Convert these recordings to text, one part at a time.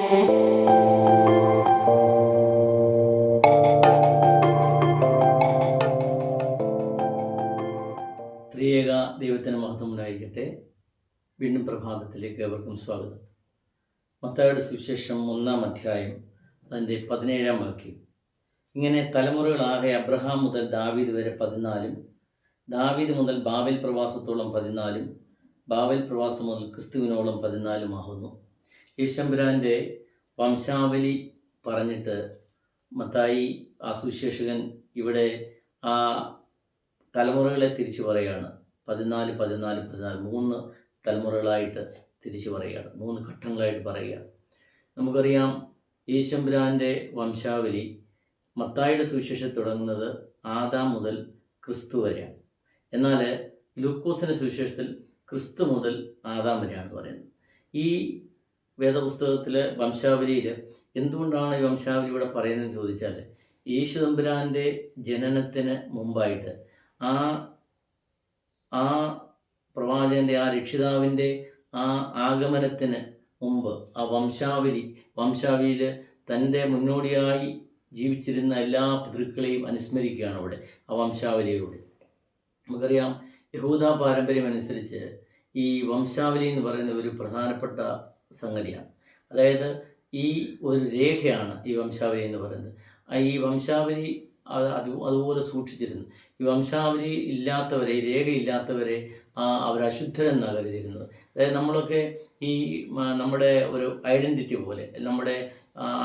ത്രിയേക ദൈവത്തിന് മഹത്വം ഉണ്ടായിരിക്കട്ടെ. വീണ്ടും പ്രഭാതത്തിലേക്ക് ഏവർക്കും സ്വാഗതം. മത്തായിയുടെ സുവിശേഷം 1-ാം അധ്യായം അതിൻ്റെ 17-ാം വാക്യം ഇങ്ങനെ: തലമുറകളാകെ അബ്രഹാം മുതൽ ദാവീദ് വരെ 14, ദാവീദ് മുതൽ ബാബേൽ പ്രവാസത്തോളം 14, ബാബേൽ പ്രവാസം മുതൽ ക്രിസ്തുവിനോളം 14 ആകുന്നു. യേശുമ്പുരാൻ്റെ വംശാവലി പറഞ്ഞിട്ട് മത്തായി ആ സുവിശേഷകൻ ഇവിടെ ആ തലമുറകളെ തിരിച്ചു പറയുകയാണ്. 14, 14, 14 3 തലമുറകളായിട്ട് തിരിച്ചു പറയുകയാണ്, 3 ഘട്ടങ്ങളായിട്ട് പറയുകയാണ്. നമുക്കറിയാം യേശുമ്പുരാൻ്റെ വംശാവലി മത്തായിയുടെ സുവിശേഷം തുടങ്ങുന്നത് ആദാം മുതൽ ക്രിസ്തു വരെയാണ്. എന്നാൽ ലൂക്കോസിൻ്റെ സുവിശേഷത്തിൽ ക്രിസ്തു മുതൽ ആദാം വരെയാണ് പറയുന്നത്. ഈ വേദപുസ്തകത്തിലെ വംശാവലിയിൽ എന്തുകൊണ്ടാണ് ഈ വംശാവലി ഇവിടെ പറയുന്നതെന്ന് ചോദിച്ചാൽ, യേശുതമ്പുരാൻ്റെ ജനനത്തിന് മുമ്പായിട്ട് ആ പ്രവാചകൻ്റെ, ആ രക്ഷിതാവിൻ്റെ ആ ആഗമനത്തിന് മുമ്പ് ആ വംശാവലിയിൽ തൻ്റെ മുന്നോടിയായി ജീവിച്ചിരുന്ന എല്ലാ പിതൃക്കളെയും അനുസ്മരിക്കുകയാണ് ഇവിടെ ആ വംശാവലിയിലൂടെ. നമുക്കറിയാം യഹൂദ പാരമ്പര്യം അനുസരിച്ച് ഈ വംശാവലി എന്ന് പറയുന്ന ഒരു പ്രധാനപ്പെട്ട സംഗതിയാണ്. അതായത് ഈ ഒരു രേഖയാണ് ഈ വംശാവലി എന്ന് പറയുന്നത്. ഈ വംശാവലി അതുപോലെ സൂക്ഷിച്ചിരുന്നു. ഈ വംശാവലി ഇല്ലാത്തവരെ, ഈ രേഖയില്ലാത്തവരെ അവർ അശുദ്ധരെന്നാണ് കരുതിയിരുന്നത്. അതായത് നമ്മളൊക്കെ ഈ നമ്മുടെ ഒരു ഐഡൻറ്റിറ്റി പോലെ, നമ്മുടെ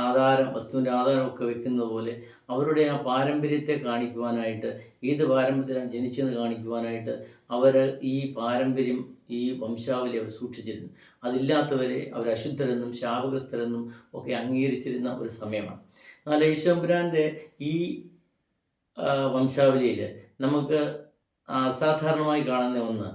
ആധാരം, വസ്തുവിൻ്റെ ആധാരമൊക്കെ വെക്കുന്നത് പോലെ അവരുടെ ആ പാരമ്പര്യത്തെ കാണിക്കുവാനായിട്ട്, ഏത് പാരമ്പര്യത്തിലാണ് ജനിച്ചെന്ന് കാണിക്കുവാനായിട്ട് അവർ ഈ പാരമ്പര്യം, ഈ വംശാവലി അവർ സൂക്ഷിച്ചിരുന്നു. അതില്ലാത്തവരെ അവർ അശുദ്ധരെന്നും ശാപഗ്രസ്തരെന്നും ഒക്കെ അംഗീകരിച്ചിരുന്ന ഒരു സമയമാണ്. എന്നാൽ യേശുമ്പുരാൻ്റെ ഈ വംശാവലിയിൽ നമുക്ക് അസാധാരണമായി കാണുന്ന ഒന്ന്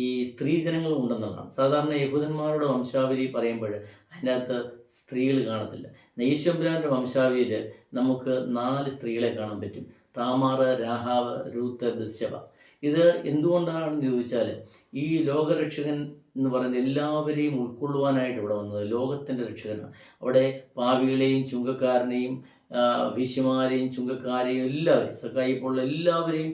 ഈ സ്ത്രീജനങ്ങൾ ഉണ്ടെന്നുള്ളതാണ്. സാധാരണ യഹൂദന്മാരുടെ വംശാവലി പറയുമ്പോൾ അതിനകത്ത് സ്ത്രീകൾ കാണത്തില്ല. യേശുമ്പുരാൻ്റെ വംശാവലിയിൽ നമുക്ക് 4 സ്ത്രീകളെ കാണാൻ പറ്റും: താമാർ, രാഹാവ്, രൂത്ത്, ബത്ശബ. ഇത് എന്തുകൊണ്ടാണെന്ന് ചോദിച്ചാൽ, ഈ ലോകരക്ഷകൻ എന്ന് പറയുന്നത് എല്ലാവരെയും ഉൾക്കൊള്ളുവാനായിട്ട് ഇവിടെ വന്നത് ലോകത്തിൻ്റെ രക്ഷകനാണ്. അവിടെ പാപികളെയും ചുങ്കക്കാരനെയും വീശിമാരെയും ചുങ്കക്കാരെയും എല്ലാവരെയും, സക്കായിപ്പോഴുള്ള എല്ലാവരെയും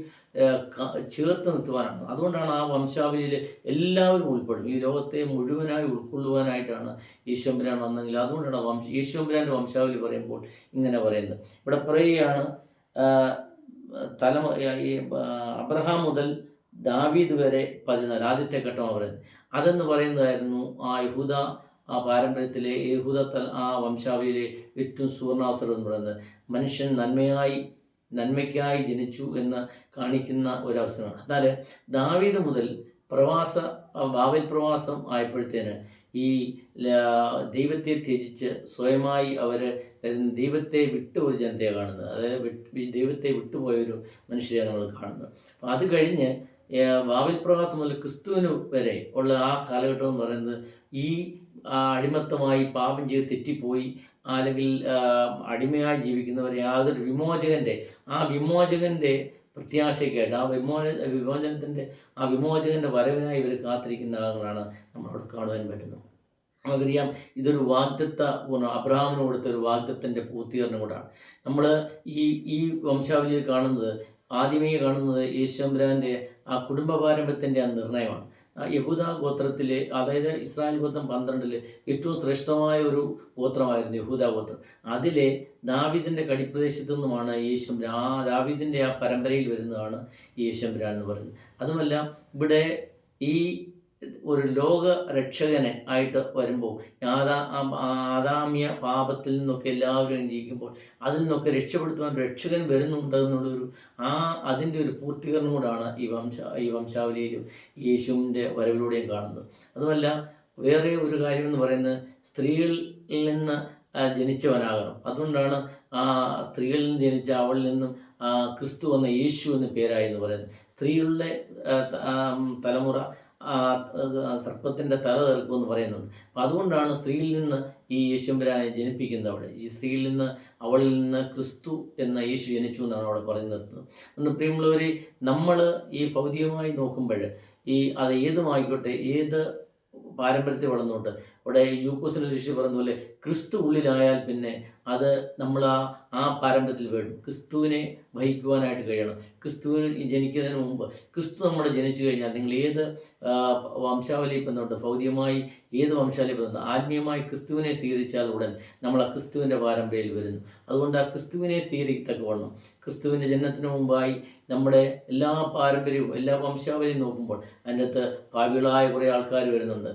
ചേർത്ത് നിർത്തുവാനാണ്. അതുകൊണ്ടാണ് ആ വംശാവലിയിൽ എല്ലാവരും ഉൾപ്പെടും. ഈ ലോകത്തെ മുഴുവനായി ഉൾക്കൊള്ളുവാനായിട്ടാണ് യേശുമ്പുരാൻ വന്നെങ്കിൽ അതുകൊണ്ടാണ് യേശുമ്പുരാൻ്റെ വംശാവലി പറയുമ്പോൾ ഇങ്ങനെ പറയുന്നത്. ഇവിടെ പറയുകയാണ്, അബ്രഹാം മുതൽ ദാവീദ് വരെ 14, ആദ്യത്തെ ഘട്ടമാണ് പറയുന്നത്. അതെന്ന് പറയുന്നതായിരുന്നു ആ യഹൂദ പാരമ്പര്യത്തിലെ ആ വംശാവലിയിലെ ഏറ്റവും സുവർണാവസരം എന്ന് പറയുന്നത്. മനുഷ്യൻ നന്മയ്ക്കായി ജനിച്ചു എന്ന് കാണിക്കുന്ന ഒരവസരമാണ്. എന്നാൽ ദാവീദ് മുതൽ ബാബേൽ പ്രവാസം ആയപ്പോഴത്തേന് ഈ ദൈവത്തെ ത്യജിച്ച് സ്വയമായി അവർ ദൈവത്തെ വിട്ട ഒരു ജനതയെ കാണുന്നത്. അതായത് ദൈവത്തെ വിട്ടുപോയൊരു മനുഷ്യരെയാണ് നമ്മൾ കാണുന്നത്. അപ്പം അത് കഴിഞ്ഞ് ബാബേൽ പ്രവാസം മുതൽ ക്രിസ്തുവിന് വരെ ഉള്ള ആ കാലഘട്ടം എന്ന് പറയുന്നത് ഈ അടിമത്തമായി പാപം ചെയ്ത് തെറ്റിപ്പോയി, അല്ലെങ്കിൽ അടിമയായി ജീവിക്കുന്നവരെ യാതൊരു വിമോചകൻ്റെ പ്രത്യാശയ്ക്കായിട്ട് ആ വിമോചകൻ്റെ വരവിനായി ഇവർ കാത്തിരിക്കുന്ന ആളുകളാണ് നമ്മളവിടെ കാണുവാൻ പറ്റുന്നത്. നമുക്കറിയാം ഇതൊരു അബ്രഹാമിന് കൊടുത്ത ഒരു വാഗ്ദത്തത്തിൻ്റെ പൂർത്തീകരണം കൂടാണ്. നമ്മൾ ഈ വംശാവലിയിൽ കാണുന്നത്, ആദ്യമേ കാണുന്നത് യേശുമ്പുരാൻ്റെ ആ കുടുംബ പാരമ്പര്യത്തിൻ്റെ ആ നിർണയമാണ്. യഹൂദ ഗോത്രത്തിലെ, അതായത് ഇസ്രായേൽ ഗോത്രം 12 ഏറ്റവും ശ്രേഷ്ഠമായ ഒരു ഗോത്രമായിരുന്നു യഹൂദ ഗോത്രം. അതിലെ ദാവീദിൻ്റെ കളിപ്രദേശത്തു നിന്നുമാണ് യേശുമ്പുരാൻ, ആ ദാവീദിൻ്റെ ആ പരമ്പരയിൽ വരുന്നതാണ് യേശുമ്പുരാൻ എന്ന് പറയുന്നത്. അതുമല്ല, ഇവിടെ ഈ ഒരു ലോക രക്ഷകനെ ആയിട്ട് വരുമ്പോൾ ആദാമ്യ പാപത്തിൽ നിന്നൊക്കെ എല്ലാവരും ജീവിക്കുമ്പോൾ അതിൽ നിന്നൊക്കെ രക്ഷപ്പെടുത്തുവാൻ രക്ഷകൻ വരുന്നുണ്ടെന്നുള്ളൊരു അതിൻ്റെ ഒരു പൂർത്തീകരണം കൂടാണ് ഈ വംശാവലിയിലും യേശുവിൻ്റെ വരവിലൂടെയും കാണുന്നത്. അതുമല്ല, വേറെ ഒരു കാര്യമെന്ന് പറയുന്നത് സ്ത്രീകളിൽ നിന്ന് ജനിച്ചവനാകണം. അതുകൊണ്ടാണ് സ്ത്രീകളിൽ നിന്ന് ജനിച്ച അവളിൽ നിന്നും ക്രിസ്തു വന്ന യേശു എന്ന പേരായി എന്ന് പറയുന്നത്. സ്ത്രീകളുടെ തലമുറ സർപ്പത്തിൻ്റെ തല തെറുക്കുമെന്ന് പറയുന്നുണ്ട്. അപ്പം അതുകൊണ്ടാണ് സ്ത്രീയിൽ നിന്ന് ഈ യേശുമ്പുരാനെ ജനിപ്പിക്കുന്നത്. അവിടെ ഈ സ്ത്രീയിൽ നിന്ന്, അവളിൽ നിന്ന് ക്രിസ്തു എന്ന യേശു ജനിച്ചു എന്നാണ് അവിടെ പറഞ്ഞു നിർത്തുന്നത്. അതുകൊണ്ട് പ്രിയമുള്ളവർ, നമ്മൾ ഈ ഭൗതികമായി നോക്കുമ്പോൾ അത് ഏതുമായിക്കോട്ടെ, ഏത് പാരമ്പര്യത്തിൽ വളർന്നോട്ട് അവിടെ യൂക്കോസിൻ്റെ ശിഷ്യ പറഞ്ഞതുപോലെ ക്രിസ്തു ഉള്ളിലായാൽ പിന്നെ അത് നമ്മൾ ആ പാരമ്പര്യത്തിൽ വേണം. ക്രിസ്തുവിനെ വഹിക്കുവാനായിട്ട് കഴിയണം. ക്രിസ്തുവിന് ജനിക്കുന്നതിന് മുമ്പ് ക്രിസ്തു നമ്മുടെ ജനിച്ചു കഴിഞ്ഞാൽ നിങ്ങൾ ഏത് വംശാവലിയിൽ ബന്ധമുണ്ട്, ഭൗതികമായി ഏത് വംശാവലിയിൽ ബന്ധമുണ്ട്, ആത്മീയമായി ക്രിസ്തുവിനെ സ്വീകരിച്ചാൽ ഉടൻ നമ്മൾ ആ ക്രിസ്തുവിൻ്റെ പാരമ്പര്യയിൽ വരുന്നു. അതുകൊണ്ട് ആ ക്രിസ്തുവിനെ സ്വീകരിക്കത്തക്കവണ്ണം ക്രിസ്തുവിൻ്റെ ജനനത്തിന് മുമ്പായി നമ്മുടെ എല്ലാ പാരമ്പര്യവും എല്ലാ വംശാവലിയും നോക്കുമ്പോൾ അതിൻ്റെ അകത്ത് പാപികളായ കുറേ ആൾക്കാർ വരുന്നുണ്ട്,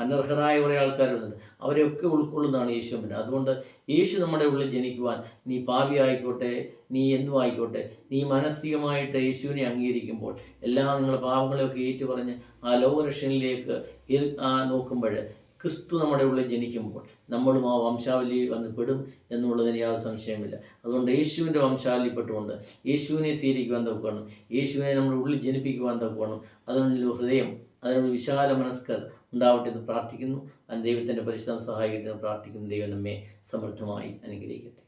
അനർഹരായ കുറേ ആൾക്കാർ വരുന്നുണ്ട്. അവരെയൊക്കെ ഉൾക്കൊള്ളുന്നതാണ് യേശുവിന്. അതുകൊണ്ട് യേശു നമ്മുടെ ഉള്ളിൽ ജനിക്കുവാൻ നീ പാപി ആയിക്കോട്ടെ, നീ എന്തും ആയിക്കോട്ടെ, നീ മാനസികമായിട്ട് യേശുവിനെ അംഗീകരിക്കുമ്പോൾ എല്ലാം നിങ്ങളുടെ പാപങ്ങളെയൊക്കെ ഏറ്റുപറഞ്ഞ് ആ ലോകരക്ഷണിലേക്ക് നോക്കുമ്പോൾ ക്രിസ്തു നമ്മുടെ ഉള്ളിൽ ജനിക്കുമ്പോൾ നമ്മളും ആ വംശാവലി വന്ന് പെടും എന്നുള്ളതിന് യാതൊരു സംശയമില്ല. അതുകൊണ്ട് യേശുവിൻ്റെ വംശാവലിപ്പെട്ടുകൊണ്ട് യേശുവിനെ സ്വീകരിക്കുവാൻ തക്കവണ്ണം, യേശുവിനെ നമ്മുടെ ഉള്ളിൽ ജനിപ്പിക്കുവാൻ തക്കവണ്ണം അതിനുള്ള ഹൃദയം, അതിനുള്ള വിശാല മനസ്കർ ഉണ്ടാവട്ടെ എന്ന് പ്രാർത്ഥിക്കുന്നു. ദൈവത്തിൻ്റെ പരിശുദ്ധം സഹായിക്കട്ടെ എന്ന് പ്രാർത്ഥിക്കുന്നു. ദൈവം നമ്മെ സമൃദ്ധമായി അനുഗ്രഹിക്കട്ടെ.